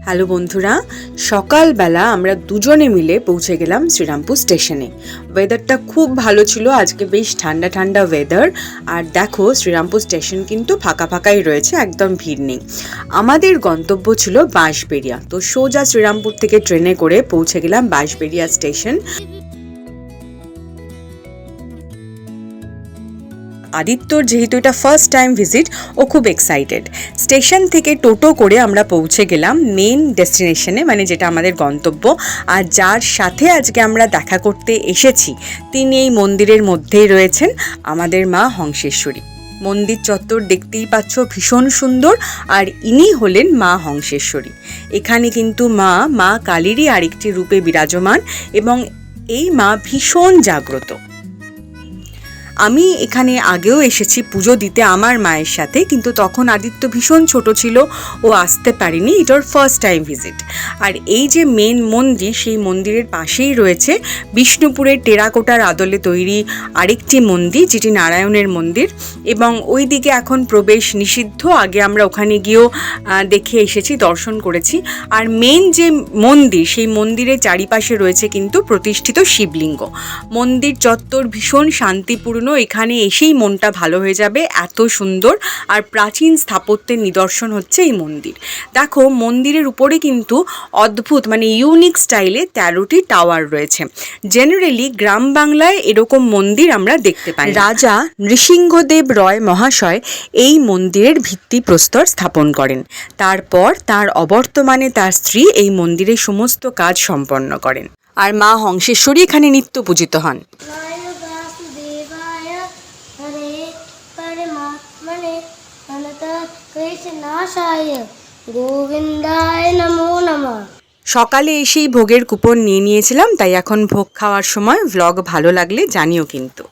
Hello বন্ধুরা, সকালবেলা আমরা দুজনে মিলে পৌঁছে গেলাম শ্রীরামপুর স্টেশনে। ওয়েদারটা খুব ভালো ছিল, আজকে বেশ ঠান্ডা ঠান্ডা ওয়েদার। আর দেখো শ্রীরামপুর স্টেশন কিন্তু ফাঁকা ফাঁকাই রয়েছে, একদম ভিড় নেই। আমাদের গন্তব্য ছিল বাঁশবেড়িয়া, তো সোজা শ্রীরামপুর থেকে ট্রেনে করে পৌঁছে গেলাম বাঁশবেড়িয়া স্টেশন। আদিত্যর যেহেতু এটা ফার্স্ট টাইম ভিজিট, ও খুব এক্সাইটেড। স্টেশন থেকে টোটো করে আমরা পৌঁছে গেলাম মেন ডেস্টিনেশনে, মানে যেটা আমাদের গন্তব্য। আর যার সাথে আজকে আমরা দেখা করতে এসেছি তিনি এই মন্দিরের মধ্যেই রয়েছেন, আমাদের মা হংসেশ্বরী। মন্দির চত্বর দেখতেই পাচ্ছ, ভীষণ সুন্দর। আর ইনি হলেন মা হংসেশ্বরী। এখানে কিন্তু মা কালীরই আরেকটি রূপে বিরাজমান, এবং এই মা ভীষণ জাগ্রত। আমি এখানে আগেও এসেছি পুজো দিতে আমার মায়ের সাথে, কিন্তু তখন আদিত্য ভীষণ ছোট ছিল, ও আসতে পারিনি। এটার ফার্স্ট টাইম ভিজিট। আর এই যে মেন মন্দির, সেই মন্দিরের পাশেই রয়েছে বিষ্ণুপুরের টেরাকোটার আদলে তৈরি আরেকটি মন্দির, যেটি নারায়ণের মন্দির, এবং ওই দিকে এখন প্রবেশ নিষিদ্ধ। আগে আমরা ওখানে গিয়েও দেখে এসেছি, দর্শন করেছি। আর মেন যে মন্দির, সেই মন্দিরের চারিপাশে রয়েছে কিন্তু প্রতিষ্ঠিত শিবলিঙ্গ। মন্দির চত্বর ভীষণ শান্তিপূর্ণ, এখানে এসেই মনটা ভালো হয়ে যাবে, এত সুন্দর। আর প্রাচীন স্থাপত্যের নিদর্শন হচ্ছে এই মন্দির। দেখো মন্দিরের উপরে কিন্তু অদ্ভুত, মানে ইউনিক স্টাইলে 13টি টাওয়ার রয়েছে। জেনারেলি গ্রাম বাংলায় এরকম মন্দির আমরা দেখতে পাই। রাজা নৃসিংহদেব রয় মহাশয় এই মন্দিরের ভিত্তিপ্রস্তর স্থাপন করেন। তারপর তার অবর্তমানে তার স্ত্রী এই মন্দিরের সমস্ত কাজ সম্পন্ন করেন। আর মা হংসেশ্বরী এখানে নিত্য পূজিত হন। সকালে এসেই ভোগের কুপন নিয়েছিলাম, তাই এখন ভোগ খাওয়ার সময়। ভ্লগ ভালো লাগলে জানিও কিন্তু।